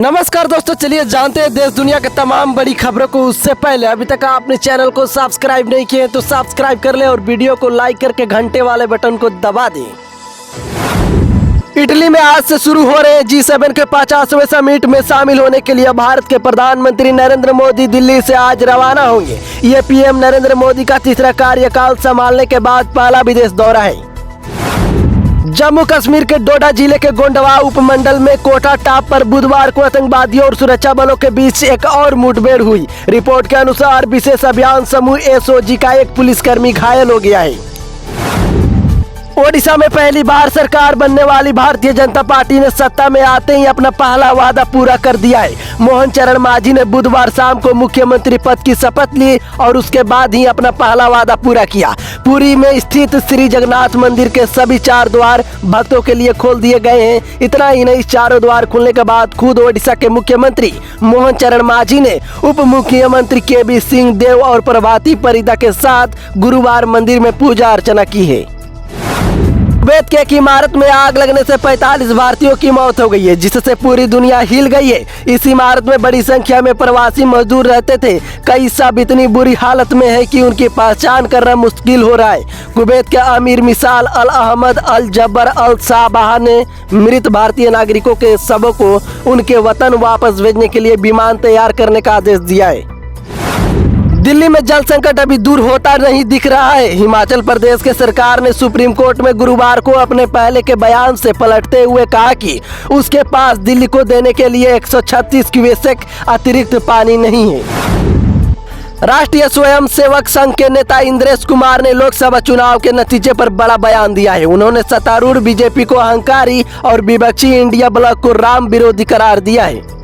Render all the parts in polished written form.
नमस्कार दोस्तों, चलिए जानते हैं देश दुनिया के तमाम बड़ी खबरों को। उससे पहले अभी तक आपने चैनल को सब्सक्राइब नहीं किए तो सब्सक्राइब कर लें और वीडियो को लाइक करके घंटे वाले बटन को दबा दें। इटली में आज से शुरू हो रहे G7 के 50वें समिट में शामिल होने के लिए भारत के प्रधानमंत्री नरेंद्र मोदी दिल्ली से आज रवाना होंगे। ये पीएम नरेंद्र मोदी का तीसरा कार्यकाल संभालने के बाद पहला विदेश दौरा है। जम्मू कश्मीर के डोडा जिले के गोंडवा उपमंडल में कोटा टाप पर बुधवार को आतंकवादियों और सुरक्षा बलों के बीच एक और मुठभेड़ हुई। रिपोर्ट के अनुसार विशेष अभियान समूह एसओजी का एक पुलिसकर्मी घायल हो गया है। ओडिशा में पहली बार सरकार बनने वाली भारतीय जनता पार्टी ने सत्ता में आते ही अपना पहला वादा पूरा कर दिया है। मोहन चरण मांझी ने बुधवार शाम को मुख्यमंत्री पद की शपथ ली और उसके बाद ही अपना पहला वादा पूरा किया। पुरी में स्थित श्री जगन्नाथ मंदिर के सभी 4 द्वार भक्तों के लिए खोल दिए गए हैं। इतना ही नहीं, चारों द्वार खुलने के बाद खुद ओडिशा के मुख्यमंत्री मोहन चरण मांझी ने उप मुख्यमंत्री केबी सिंह देव और प्रभाती परिदा के साथ गुरुवार मंदिर में पूजा अर्चना की है। कुवैत की एक इमारत में आग लगने से 45 भारतीयों की मौत हो गई है, जिससे पूरी दुनिया हिल गई है। इस इमारत में बड़ी संख्या में प्रवासी मजदूर रहते थे। कई सब इतनी बुरी हालत में है कि उनकी पहचान करना मुश्किल हो रहा है। कुवैत के अमीर मिसाल अल अहमद अल जब्बर अल साबाह ने मृत भारतीय नागरिकों के शवों को उनके वतन वापस भेजने के लिए विमान तैयार करने का आदेश दिया है। दिल्ली में जल संकट अभी दूर होता नहीं दिख रहा है। हिमाचल प्रदेश के सरकार ने सुप्रीम कोर्ट में गुरुवार को अपने पहले के बयान से पलटते हुए कहा कि उसके पास दिल्ली को देने के लिए 136 क्यूसेक अतिरिक्त पानी नहीं है। राष्ट्रीय स्वयंसेवक संघ के नेता इंद्रेश कुमार ने लोकसभा चुनाव के नतीजे पर बड़ा बयान दिया है। उन्होंने सत्तारूढ़ बीजेपी को अहंकारी और विपक्षी इंडिया ब्लॉक को राम विरोधी करार दिया है।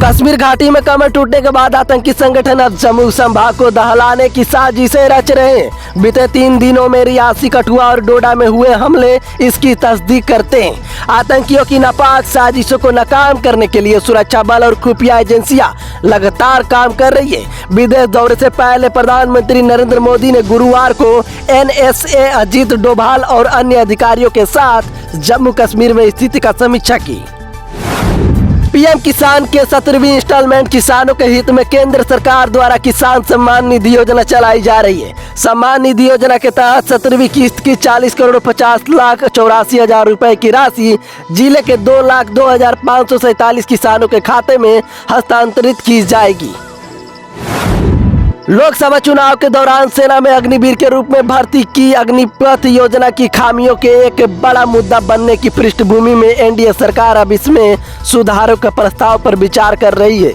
कश्मीर घाटी में कमर टूटने के बाद आतंकी संगठन अब जम्मू संभाग को दहलाने की साजिशें रच रहे हैं। बीते 3 दिनों में रियासी, कठुआ और डोडा में हुए हमले इसकी तस्दीक करते हैं। आतंकियों की नापाक साजिशों को नाकाम करने के लिए सुरक्षा बल और खुफिया एजेंसियां लगातार काम कर रही है। विदेश दौरे से पहले प्रधानमंत्री नरेंद्र मोदी ने गुरुवार को NSA अजीत डोभाल और अन्य अधिकारियों के साथ जम्मू कश्मीर में स्थिति का समीक्षा की। पीएम किसान के 17वीं इंस्टॉलमेंट किसानों के हित में केंद्र सरकार द्वारा किसान सम्मान निधि योजना चलाई जा रही है। सम्मान निधि योजना के तहत 17वीं किस्त की 40,50,84,000 रुपए की राशि जिले के 2,02,547 किसानों के खाते में हस्तांतरित की जाएगी। लोकसभा चुनाव के दौरान सेना में अग्निवीर के रूप में भर्ती की अग्निपथ योजना की खामियों के एक बड़ा मुद्दा बनने की पृष्ठभूमि में एनडीए सरकार अब इसमें सुधारों के प्रस्ताव पर विचार कर रही है।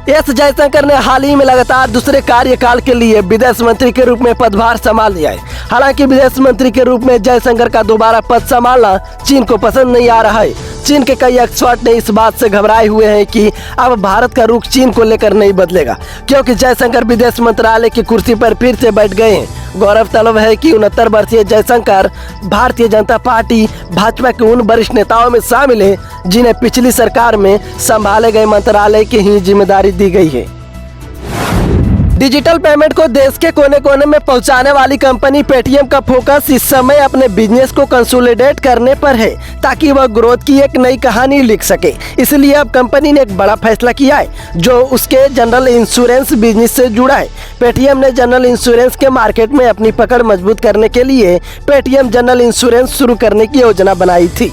एस जयशंकर ने हाल ही में लगातार दूसरे कार्यकाल के लिए विदेश मंत्री के रूप में पदभार संभाल लिया है। हालांकि विदेश मंत्री के रूप में जयशंकर का दोबारा पद संभालना चीन को पसंद नहीं आ रहा है। चीन के कई एक्सपर्ट ने इस बात से घबराए हुए हैं कि अब भारत का रुख चीन को लेकर नहीं बदलेगा, क्योंकि जयशंकर विदेश मंत्रालय की कुर्सी पर फिर से बैठ गए हैं। गौरतलब है कि 69 वर्षीय जयशंकर भारतीय जनता पार्टी भाजपा के उन वरिष्ठ नेताओं में शामिल है जिन्हें पिछली सरकार में संभाले गए मंत्रालय की ही जिम्मेदारी दी गई है। डिजिटल पेमेंट को देश के कोने कोने में पहुंचाने वाली कंपनी पेटीएम का फोकस इस समय अपने बिजनेस को कंसोलिडेट करने पर है, ताकि वह ग्रोथ की एक नई कहानी लिख सके। इसलिए अब कंपनी ने एक बड़ा फैसला किया है जो उसके जनरल इंश्योरेंस बिजनेस से जुड़ा है। पेटीएम ने जनरल इंश्योरेंस के मार्केट में अपनी पकड़ मजबूत करने के लिए पेटीएम जनरल इंश्योरेंस शुरू करने की योजना बनाई थी।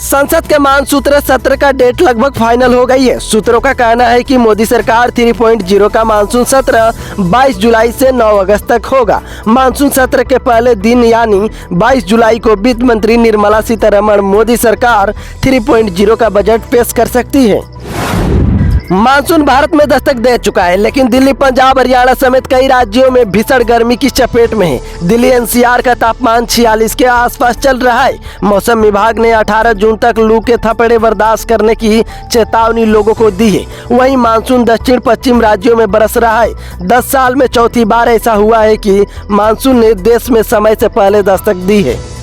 संसद के मानसूत्र सत्र का डेट लगभग फाइनल हो गई है। सूत्रों का कहना है कि मोदी सरकार 3.0 का मानसून सत्र 22 जुलाई से 9 अगस्त तक होगा। मानसून सत्र के पहले दिन यानी 22 जुलाई को वित्त मंत्री निर्मला सीतारमण मोदी सरकार 3.0 का बजट पेश कर सकती है। मानसून भारत में दस्तक दे चुका है, लेकिन दिल्ली, पंजाब, हरियाणा समेत कई राज्यों में भीषण गर्मी की चपेट में है। दिल्ली एनसीआर का तापमान 46 के आसपास चल रहा है। मौसम विभाग ने 18 जून तक लू के थपेड़े बर्दाश्त करने की चेतावनी लोगों को दी है। वहीं मानसून दक्षिण पश्चिम राज्यों में बरस रहा है। 10 साल में चौथी बार ऐसा हुआ है कि मानसून ने देश में समय से पहले दस्तक दी है।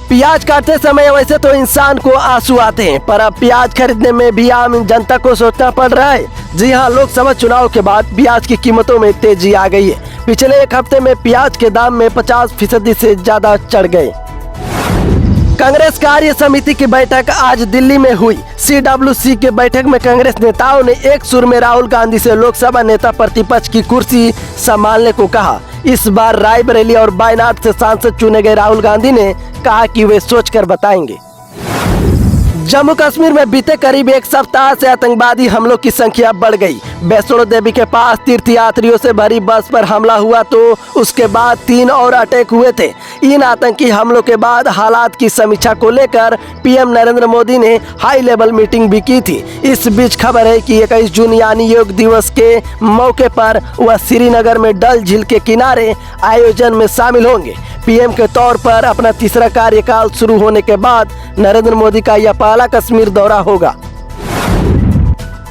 प्याज काटते समय वैसे तो इंसान को आंसू आते हैं, पर अब प्याज खरीदने में भी आम जनता को सोचना पड़ रहा है। जी हां, लोकसभा चुनाव के बाद प्याज की कीमतों में तेजी आ गई है। पिछले एक हफ्ते में प्याज के दाम में 50% से ज्यादा चढ़ गए। कांग्रेस कार्य समिति की बैठक आज दिल्ली में हुई। CWC के बैठक में कांग्रेस नेताओं ने एक सुर में राहुल गांधी से लोकसभा नेता प्रतिपक्ष की कुर्सी संभालने को कहा। इस बार रायबरेली और वायनाड से सांसद चुने गए राहुल गांधी ने कहा कि वे सोचकर बताएंगे। जम्मू कश्मीर में बीते करीब एक सप्ताह से आतंकवादी हमलों की संख्या बढ़ गई। वैष्णो देवी के पास तीर्थयात्रियों से भरी बस पर हमला हुआ तो उसके बाद 3 और अटैक हुए थे। इन आतंकी हमलों के बाद हालात की समीक्षा को लेकर पीएम नरेंद्र मोदी ने हाई लेवल मीटिंग भी की थी। इस बीच खबर है कि 21 जून यानी योग दिवस के मौके पर वह श्रीनगर में डल झील के किनारे आयोजन में शामिल होंगे। पीएम के तौर पर अपना तीसरा कार्यकाल शुरू होने के बाद नरेंद्र मोदी का यह पहला कश्मीर दौरा होगा।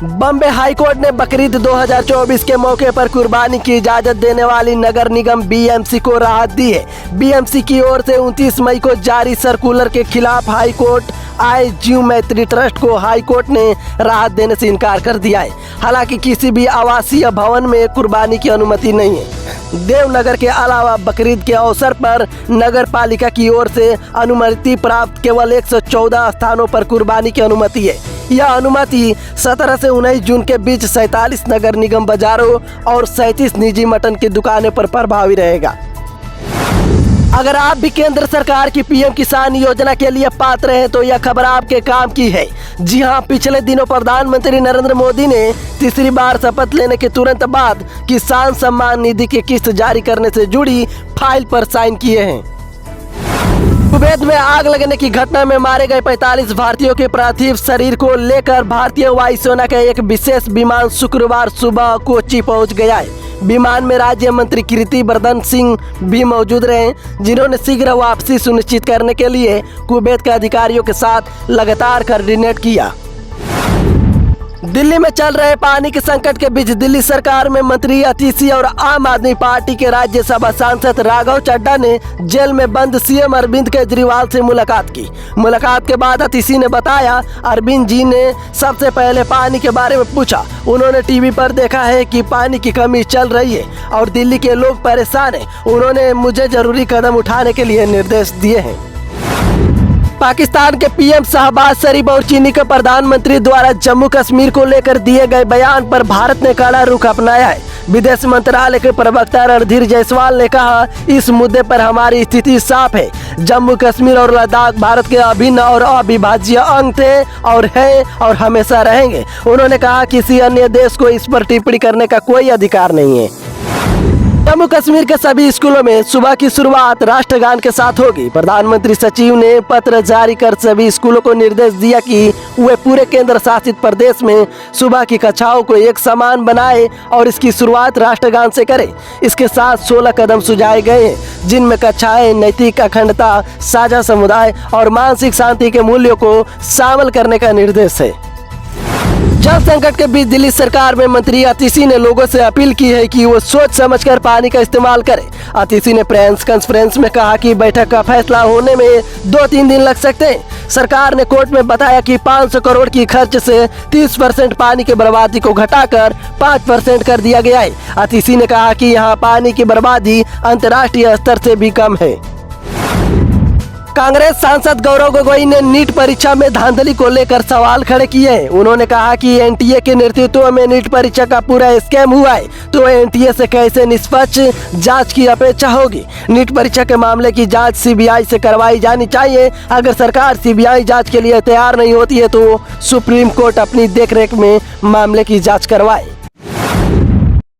बॉम्बे हाईकोर्ट ने बकरीद 2024 के मौके पर कुर्बानी की इजाजत देने वाली नगर निगम BMC को राहत दी है। BMC की ओर से 29 मई को जारी सर्कुलर के खिलाफ हाईकोर्ट आए जीव मैत्री ट्रस्ट को हाईकोर्ट ने राहत देने से इनकार कर दिया है। हालांकि किसी भी आवासीय भवन में कुर्बानी की अनुमति नहीं है। देवनगर के अलावा बकरीद के अवसर पर नगर पालिका की ओर से अनुमति प्राप्त केवल 114 स्थानों पर कुर्बानी की अनुमति है। यह अनुमति 17 से 19 जून के बीच 47 नगर निगम बाजारों और 37 निजी मटन की दुकानें पर प्रभावी रहेगा। अगर आप भी केंद्र सरकार की पीएम किसान योजना के लिए पात्र हैं तो यह खबर आपके काम की है। जी हां, पिछले दिनों प्रधानमंत्री नरेंद्र मोदी ने तीसरी बार शपथ लेने के तुरंत बाद किसान सम्मान निधि की किस्त जारी करने से जुड़ी फाइल पर साइन किए हैं। कुवैत में आग लगने की घटना में मारे गए 45 भारतीयों के पार्थिव शरीर को लेकर भारतीय वायुसेना का एक विशेष विमान शुक्रवार सुबह कोच्चि पहुंच गया है। विमान में राज्य मंत्री कीर्ति वर्धन सिंह भी मौजूद रहे, जिन्होंने शीघ्र वापसी सुनिश्चित करने के लिए कुवैत के अधिकारियों के साथ लगातार कोऑर्डिनेट किया। दिल्ली में चल रहे पानी के संकट के बीच दिल्ली सरकार में मंत्री अतिशी और आम आदमी पार्टी के राज्यसभा सांसद राघव चड्ढा ने जेल में बंद सीएम अरविंद केजरीवाल से मुलाकात की। मुलाकात के बाद अतिशी ने बताया, अरविंद जी ने सबसे पहले पानी के बारे में पूछा। उन्होंने टीवी पर देखा है कि पानी की कमी चल रही है और दिल्ली के लोग परेशान हैं। उन्होंने मुझे जरूरी कदम उठाने के लिए निर्देश दिए हैं। पाकिस्तान के पीएम शहबाज शरीफ और चीनी के प्रधानमंत्री द्वारा जम्मू कश्मीर को लेकर दिए गए बयान पर भारत ने कड़ा रुख अपनाया है। विदेश मंत्रालय के प्रवक्ता रणधीर जायसवाल ने कहा, इस मुद्दे पर हमारी स्थिति साफ है। जम्मू कश्मीर और लद्दाख भारत के अभिन्न और अविभाज्य अंग थे और हैं और हमेशा रहेंगे। उन्होंने कहा, किसी अन्य देश को इस पर टिप्पणी करने का कोई अधिकार नहीं है। जम्मू कश्मीर के सभी स्कूलों में सुबह की शुरुआत राष्ट्रगान के साथ होगी। प्रधानमंत्री सचिव ने पत्र जारी कर सभी स्कूलों को निर्देश दिया कि वे पूरे केंद्र शासित प्रदेश में सुबह की कक्षाओं को एक समान बनाएं और इसकी शुरुआत राष्ट्रगान से करें। इसके साथ 16 कदम सुझाए गए हैं, जिनमें कक्षाएं नैतिक अखंडता, साझा समुदाय और मानसिक शांति के मूल्यों को शामिल करने का निर्देश है। जल संकट के बीच दिल्ली सरकार में मंत्री अतिशी ने लोगों से अपील की है कि वो सोच समझकर पानी का इस्तेमाल करें। अतिशी ने प्रेस कॉन्फ्रेंस में कहा कि बैठक का फैसला होने में 2-3 दिन लग सकते हैं। सरकार ने कोर्ट में बताया कि 500 करोड़ की खर्च से 30% पानी की बर्बादी को घटाकर 5% कर दिया गया है। अतिशी ने कहा कि यहाँ पानी की बर्बादी अंतर्राष्ट्रीय स्तर से भी कम है। कांग्रेस सांसद गौरव गोगोई ने नीट परीक्षा में धांधली को लेकर सवाल खड़े किए हैं। उन्होंने कहा कि एनटीए के नेतृत्व में नीट परीक्षा का पूरा स्कैम हुआ है, तो एनटीए से कैसे निष्पक्ष जांच की अपेक्षा होगी। नीट परीक्षा के मामले की जांच सीबीआई से करवाई जानी चाहिए। अगर सरकार सीबीआई जांच के लिए तैयार नहीं होती है तो सुप्रीम कोर्ट अपनी देखरेख में मामले की जांच करवाए।